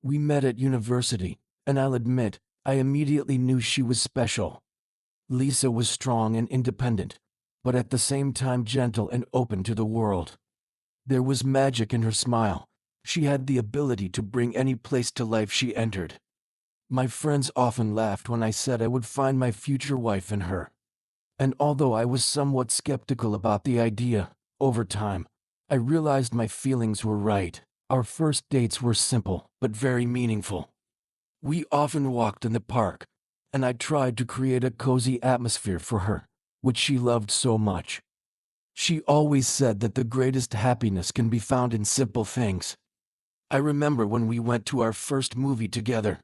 We met at university, and I'll admit, I immediately knew she was special. Lisa was strong and independent, but at the same time gentle and open to the world. There was magic in her smile. She had the ability to bring any place to life she entered. My friends often laughed when I said I would find my future wife in her. And although I was somewhat skeptical about the idea, over time, I realized my feelings were right. Our first dates were simple, but very meaningful. We often walked in the park, and I tried to create a cozy atmosphere for her, which she loved so much. She always said that the greatest happiness can be found in simple things. I remember when we went to our first movie together,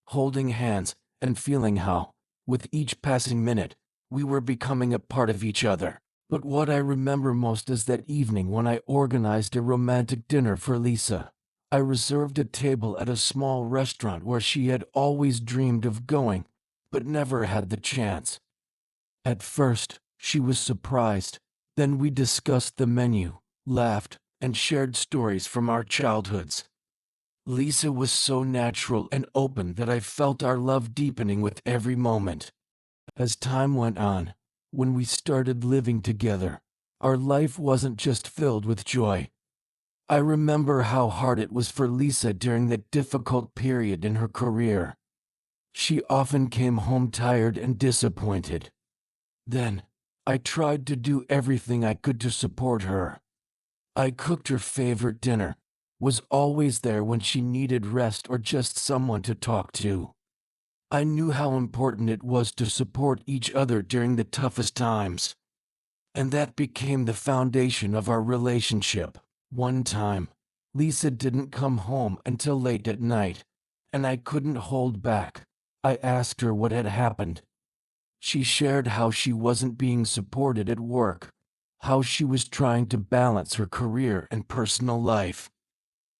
holding hands and feeling how, with each passing minute, we were becoming a part of each other. But what I remember most is that evening when I organized a romantic dinner for Lisa. I reserved a table at a small restaurant where she had always dreamed of going, but never had the chance. At first, she was surprised. Then we discussed the menu, laughed, and shared stories from our childhoods. Lisa was so natural and open that I felt our love deepening with every moment. As time went on, when we started living together, our life wasn't just filled with joy. I remember how hard it was for Lisa during that difficult period in her career. She often came home tired and disappointed. Then, I tried to do everything I could to support her. I cooked her favorite dinner, was always there when she needed rest or just someone to talk to. I knew how important it was to support each other during the toughest times. And that became the foundation of our relationship. One time, Lisa didn't come home until late at night, and I couldn't hold back. I asked her what had happened. She shared how she wasn't being supported at work, how she was trying to balance her career and personal life.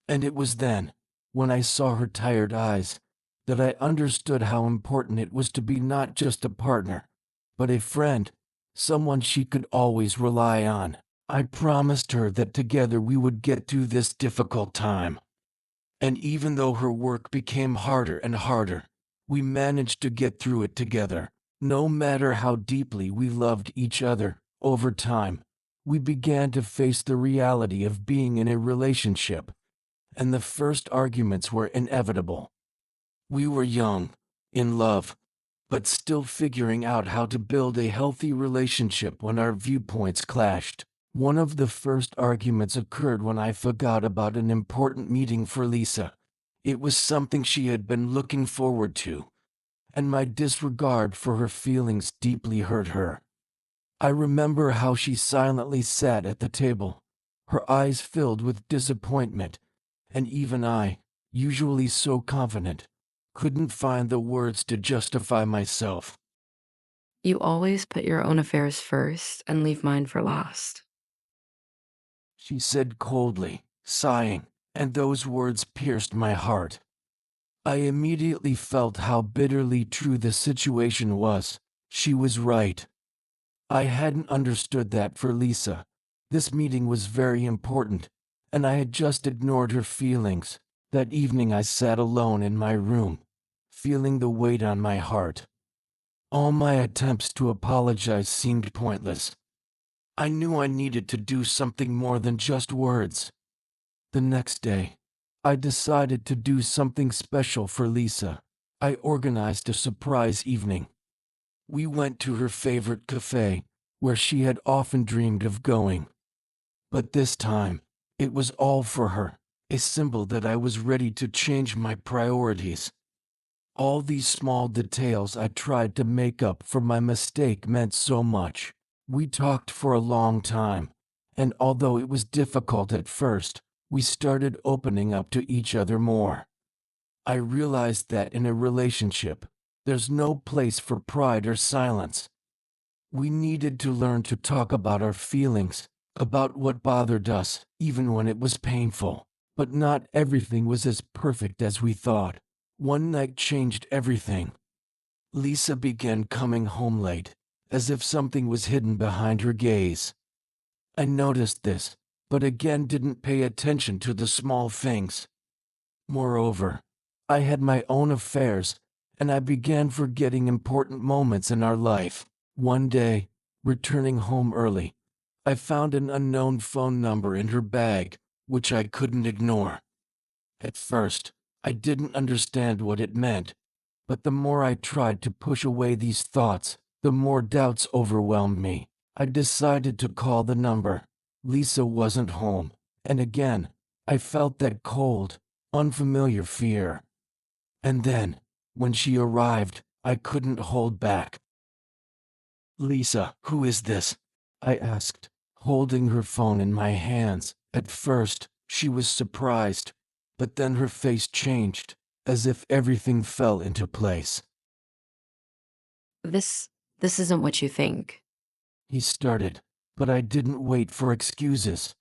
And it was then, when I saw her tired eyes, that I understood how important it was to be not just a partner, but a friend, someone she could always rely on. I promised her that together we would get through this difficult time. And even though her work became harder and harder, we managed to get through it together. No matter how deeply we loved each other, over time, we began to face the reality of being in a relationship, and the first arguments were inevitable. We were young, in love, but still figuring out how to build a healthy relationship when our viewpoints clashed. One of the first arguments occurred when I forgot about an important meeting for Lisa. It was something she had been looking forward to, and my disregard for her feelings deeply hurt her. I remember how she silently sat at the table, her eyes filled with disappointment, and even I, usually so confident, couldn't find the words to justify myself. You always put your own affairs first and leave mine for last. She said coldly, sighing, and those words pierced my heart. I immediately felt how bitterly true the situation was. She was right. I hadn't understood that for Lisa. This meeting was very important, and I had just ignored her feelings. That evening I sat alone in my room, feeling the weight on my heart. All my attempts to apologize seemed pointless. I knew I needed to do something more than just words. The next day, I decided to do something special for Lisa. I organized a surprise evening. We went to her favorite cafe, where she had often dreamed of going. But this time, it was all for her, a symbol that I was ready to change my priorities. All these small details I tried to make up for my mistake meant so much. We talked for a long time, and although it was difficult at first, we started opening up to each other more. I realized that in a relationship, there's no place for pride or silence. We needed to learn to talk about our feelings, about what bothered us, even when it was painful. But not everything was as perfect as we thought. One night changed everything. Lisa began coming home late, as if something was hidden behind her gaze. I noticed this, but again didn't pay attention to the small things. Moreover, I had my own affairs, and I began forgetting important moments in our life. One day, returning home early, I found an unknown phone number in her bag, which I couldn't ignore. At first, I didn't understand what it meant, but the more I tried to push away these thoughts, the more doubts overwhelmed me. I decided to call the number. Lisa wasn't home, and again, I felt that cold, unfamiliar fear. And then, when she arrived, I couldn't hold back. "Lisa, who is this?" I asked, holding her phone in my hands. At first, she was surprised, but then her face changed, as if everything fell into place. This isn't what you think. He started, but I didn't wait for excuses.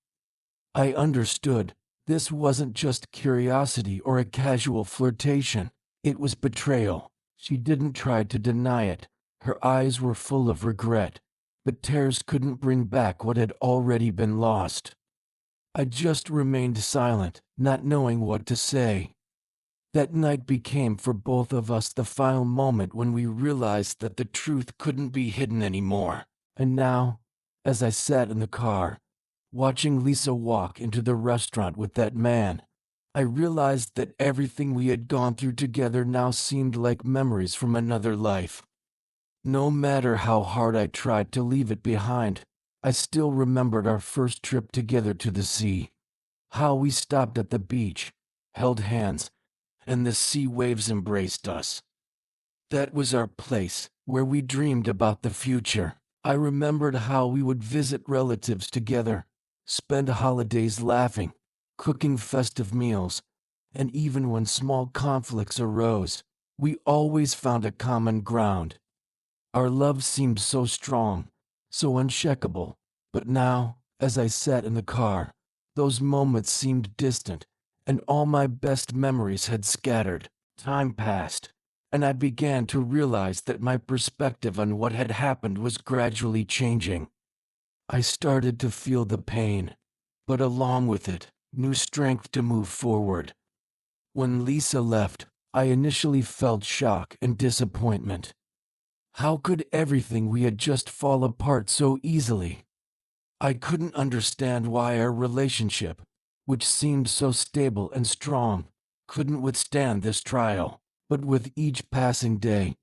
I understood. This wasn't just curiosity or a casual flirtation. It was betrayal. She didn't try to deny it. Her eyes were full of regret, but tears couldn't bring back what had already been lost. I just remained silent, not knowing what to say. That night became for both of us the final moment when we realized that the truth couldn't be hidden anymore. And now, as I sat in the car, watching Lisa walk into the restaurant with that man, I realized that everything we had gone through together now seemed like memories from another life. No matter how hard I tried to leave it behind, I still remembered our first trip together to the sea. How we stopped at the beach, held hands, and the sea waves embraced us. That was our place, where we dreamed about the future. I remembered how we would visit relatives together, spend holidays laughing, cooking festive meals, and even when small conflicts arose, we always found a common ground. Our love seemed so strong, so unshakable, but now, as I sat in the car, those moments seemed distant, and all my best memories had scattered. Time passed, and I began to realize that my perspective on what had happened was gradually changing. I started to feel the pain, but along with it, new strength to move forward. When Lisa left, I initially felt shock and disappointment. How could everything we had just fall apart so easily? I couldn't understand why our relationship, which seemed so stable and strong, couldn't withstand this trial. But with each passing day,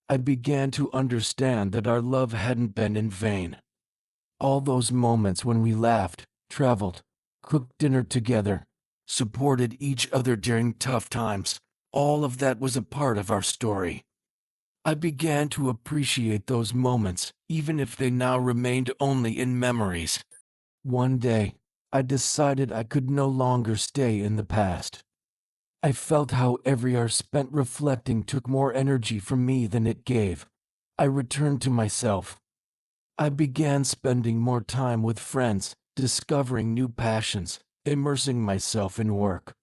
I began to understand that our love hadn't been in vain. All those moments when we laughed, traveled, cooked dinner together, supported each other during tough times, all of that was a part of our story. I began to appreciate those moments, even if they now remained only in memories. One day, I decided I could no longer stay in the past. I felt how every hour spent reflecting took more energy from me than it gave. I returned to myself. I began spending more time with friends, discovering new passions, immersing myself in work.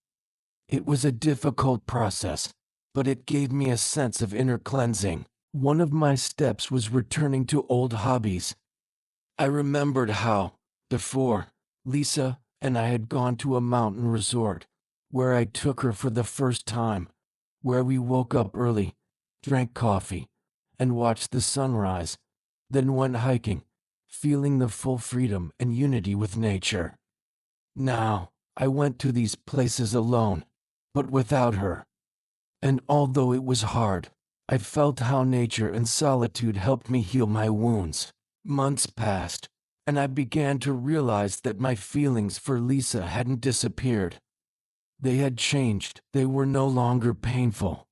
It was a difficult process, but it gave me a sense of inner cleansing. One of my steps was returning to old hobbies. I remembered how, before, Lisa and I had gone to a mountain resort, where I took her for the first time, where we woke up early, drank coffee, and watched the sunrise, then went hiking, feeling the full freedom and unity with nature. Now, I went to these places alone, but without her. And although it was hard, I felt how nature and solitude helped me heal my wounds. Months passed, and I began to realize that my feelings for Lisa hadn't disappeared. They had changed. They were no longer painful.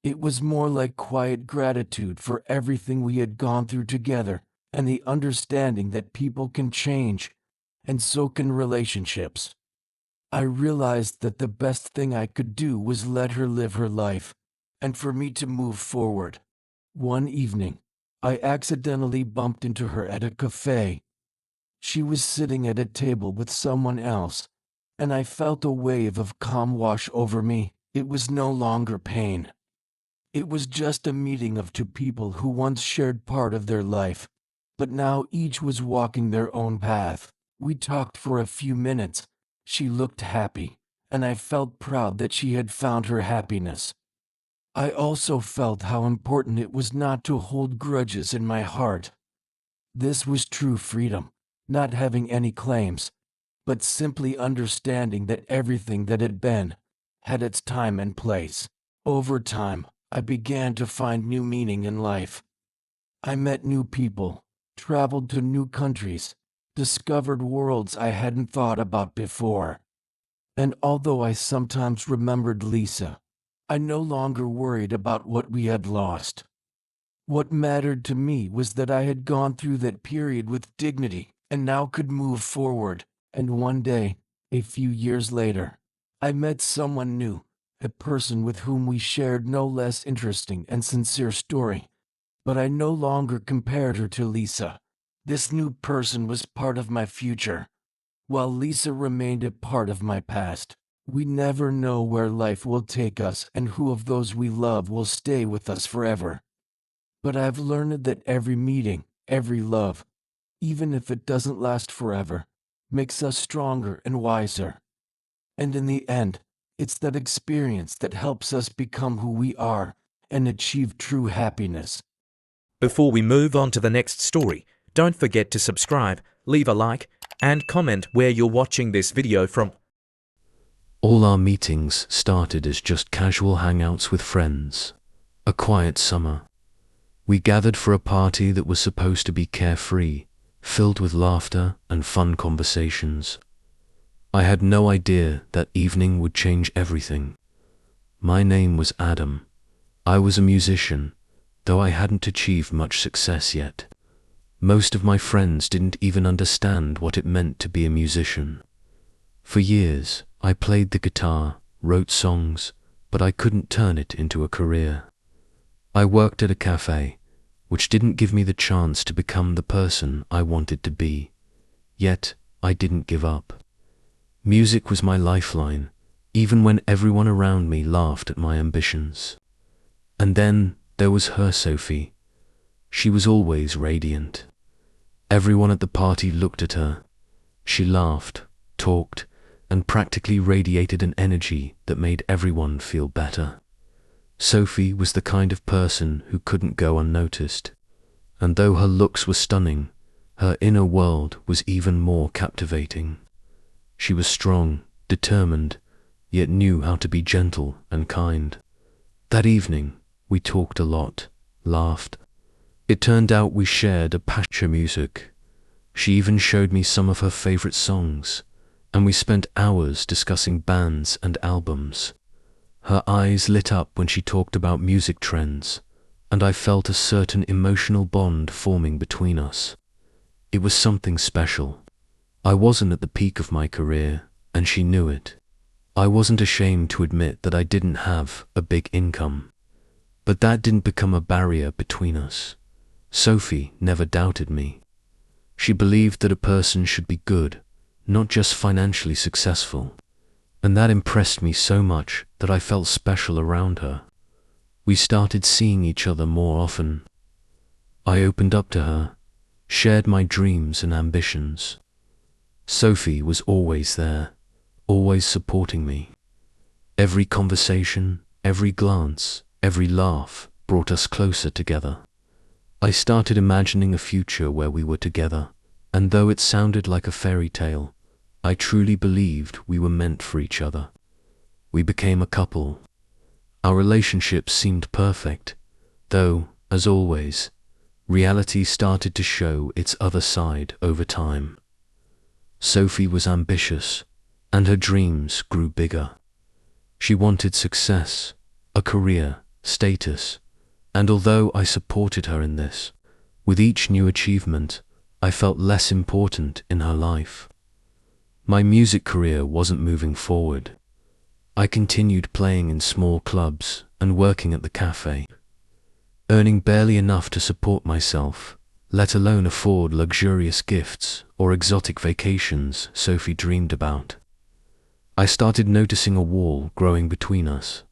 It was more like quiet gratitude for everything we had gone through together, and the understanding that people can change, and so can relationships. I realized that the best thing I could do was let her live her life, and for me to move forward. One evening, I accidentally bumped into her at a cafe. She was sitting at a table with someone else, and I felt a wave of calm wash over me. It was no longer pain. It was just a meeting of two people who once shared part of their life, but now each was walking their own path. We talked for a few minutes. She looked happy, and I felt proud that she had found her happiness. I also felt how important it was not to hold grudges in my heart. This was true freedom, not having any claims, but simply understanding that everything that had been had its time and place. Over time, I began to find new meaning in life. I met new people, traveled to new countries, discovered worlds I hadn't thought about before. And although I sometimes remembered Lisa, I no longer worried about what we had lost. What mattered to me was that I had gone through that period with dignity and now could move forward. And one day, a few years later, I met someone new, a person with whom we shared no less interesting and sincere story. But I no longer compared her to Lisa. This new person was part of my future, while Lisa remained a part of my past. We never know where life will take us and who of those we love will stay with us forever. But I've learned that every meeting, every love, even if it doesn't last forever, makes us stronger and wiser. And in the end, it's that experience that helps us become who we are and achieve true happiness. Before we move on to the next story, don't forget to subscribe, leave a like, and comment where you're watching this video from. All our meetings started as just casual hangouts with friends. A quiet summer. We gathered for a party that was supposed to be carefree, filled with laughter and fun conversations. I had no idea that evening would change everything. My name was Adam. I was a musician, though I hadn't achieved much success yet. Most of my friends didn't even understand what it meant to be a musician. For years, I played the guitar, wrote songs, but I couldn't turn it into a career. I worked at a cafe, which didn't give me the chance to become the person I wanted to be. Yet, I didn't give up. Music was my lifeline, even when everyone around me laughed at my ambitions. And then there was her Sophie. She was always radiant. Everyone at the party looked at her. She laughed, talked, and practically radiated an energy that made everyone feel better. Sophie was the kind of person who couldn't go unnoticed. And though her looks were stunning, her inner world was even more captivating. She was strong, determined, yet knew how to be gentle and kind. That evening, we talked a lot, laughed. It turned out we shared a passion for music. She even showed me some of her favorite songs, and we spent hours discussing bands and albums. Her eyes lit up when she talked about music trends, and I felt a certain emotional bond forming between us. It was something special. I wasn't at the peak of my career, and she knew it. I wasn't ashamed to admit that I didn't have a big income. But that didn't become a barrier between us. Sophie never doubted me. She believed that a person should be good, not just financially successful. And that impressed me so much that I felt special around her. We started seeing each other more often. I opened up to her, shared my dreams and ambitions. Sophie was always there, always supporting me. Every conversation, every glance, every laugh brought us closer together. I started imagining a future where we were together, and though it sounded like a fairy tale, I truly believed we were meant for each other. We became a couple. Our relationship seemed perfect, though, as always, reality started to show its other side over time. Sophie was ambitious, and her dreams grew bigger. She wanted success, a career, status, and although I supported her in this, with each new achievement, I felt less important in her life. My music career wasn't moving forward. I continued playing in small clubs and working at the cafe, earning barely enough to support myself, let alone afford luxurious gifts or exotic vacations Sophie dreamed about. I started noticing a wall growing between us.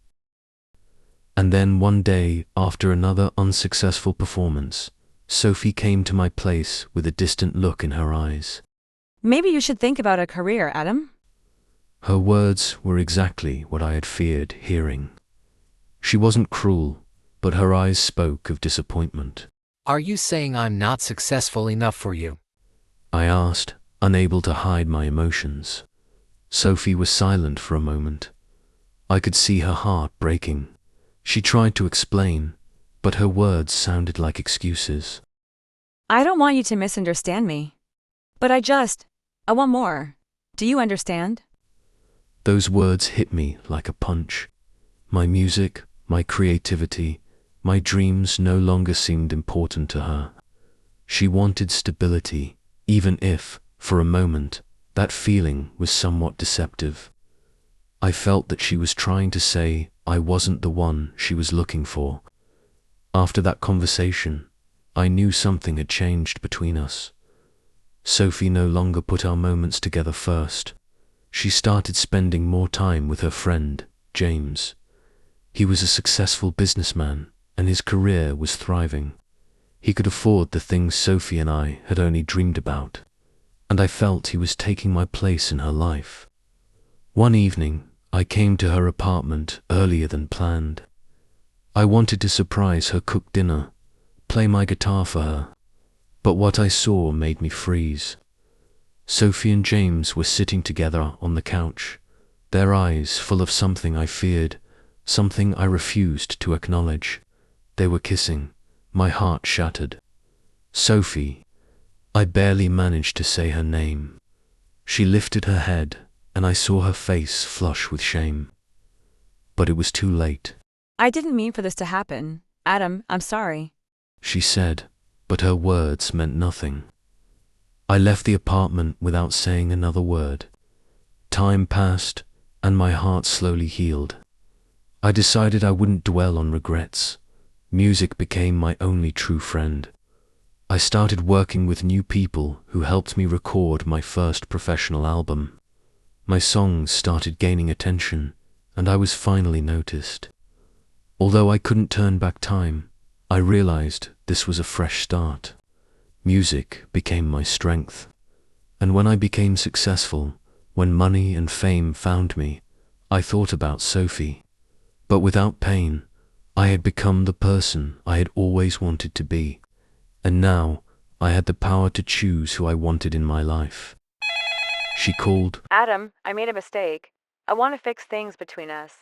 And then one day, after another unsuccessful performance, Sophie came to my place with a distant look in her eyes. Maybe you should think about a career, Adam. Her words were exactly what I had feared hearing. She wasn't cruel, but her eyes spoke of disappointment. Are you saying I'm not successful enough for you? I asked, unable to hide my emotions. Sophie was silent for a moment. I could see her heart breaking. She tried to explain, but her words sounded like excuses. I don't want you to misunderstand me. But I want more. Do you understand? Those words hit me like a punch. My music, my creativity, my dreams no longer seemed important to her. She wanted stability, even if, for a moment, that feeling was somewhat deceptive. I felt that she was trying to say I wasn't the one she was looking for. After that conversation, I knew something had changed between us. Sophie no longer put our moments together first. She started spending more time with her friend, James. He was a successful businessman, and his career was thriving. He could afford the things Sophie and I had only dreamed about, and I felt he was taking my place in her life. One evening, I came to her apartment earlier than planned. I wanted to surprise her cook dinner, play my guitar for her, but what I saw made me freeze. Sophie and James were sitting together on the couch, their eyes full of something I feared, something I refused to acknowledge. They were kissing. My heart shattered. Sophie. I barely managed to say her name. She lifted her head, and I saw her face flush with shame. But it was too late. I didn't mean for this to happen. Adam, I'm sorry. She said, but her words meant nothing. I left the apartment without saying another word. Time passed, and my heart slowly healed. I decided I wouldn't dwell on regrets. Music became my only true friend. I started working with new people who helped me record my first professional album. My songs started gaining attention, and I was finally noticed. Although I couldn't turn back time, I realized this was a fresh start. Music became my strength. And when I became successful, when money and fame found me, I thought about Sophie. But without pain, I had become the person I had always wanted to be. And now, I had the power to choose who I wanted in my life. She called. Adam, I made a mistake. I want to fix things between us.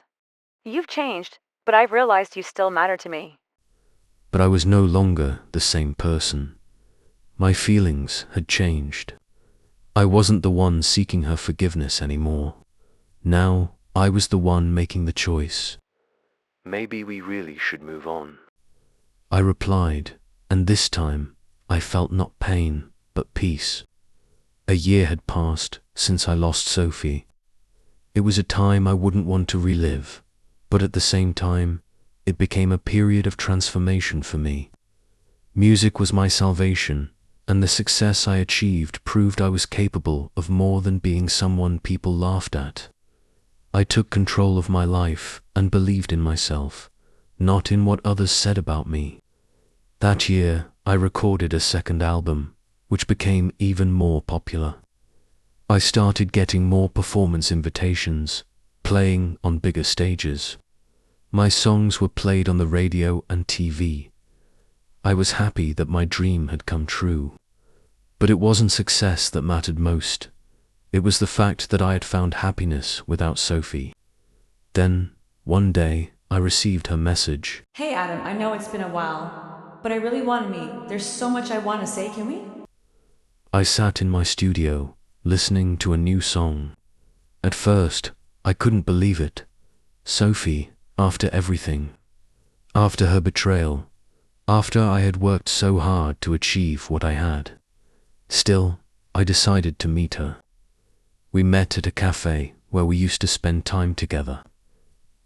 You've changed, but I've realized you still matter to me. But I was no longer the same person. My feelings had changed. I wasn't the one seeking her forgiveness anymore. Now, I was the one making the choice. Maybe we really should move on. I replied, and this time, I felt not pain, but peace. A year had passed since I lost Sophie. It was a time I wouldn't want to relive, but at the same time, it became a period of transformation for me. Music was my salvation, and the success I achieved proved I was capable of more than being someone people laughed at. I took control of my life and believed in myself, not in what others said about me. That year, I recorded a second album, which became even more popular. I started getting more performance invitations, playing on bigger stages. My songs were played on the radio and TV. I was happy that my dream had come true. But it wasn't success that mattered most. It was the fact that I had found happiness without Sophie. Then, one day, I received her message. Hey Adam, I know it's been a while, but I really want to meet. There's so much I want to say, can we? I sat in my studio, listening to a new song. At first, I couldn't believe it. Sophie, after everything. After her betrayal. After I had worked so hard to achieve what I had. Still, I decided to meet her. We met at a cafe where we used to spend time together.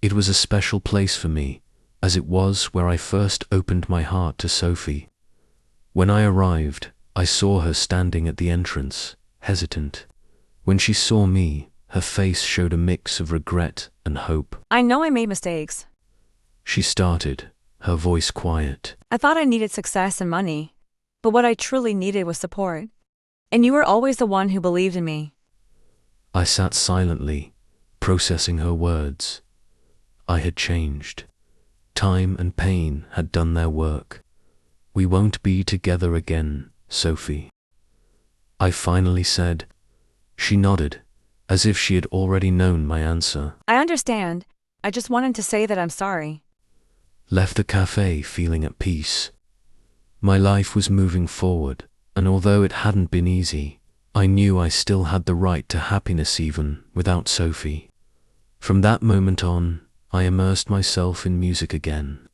It was a special place for me, as it was where I first opened my heart to Sophie. When I arrived, I saw her standing at the entrance, hesitant. When she saw me, her face showed a mix of regret and hope. I know I made mistakes. She started, her voice quiet. I thought I needed success and money, but what I truly needed was support. And you were always the one who believed in me. I sat silently, processing her words. I had changed. Time and pain had done their work. We won't be together again, Sophie. I finally said. She nodded, as if she had already known my answer. I understand. I just wanted to say that I'm sorry. Left the cafe feeling at peace. My life was moving forward, and although it hadn't been easy, I knew I still had the right to happiness even without Sophie. From that moment on, I immersed myself in music again.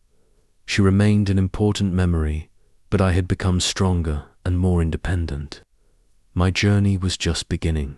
She remained an important memory, but I had become stronger and more independent. My journey was just beginning.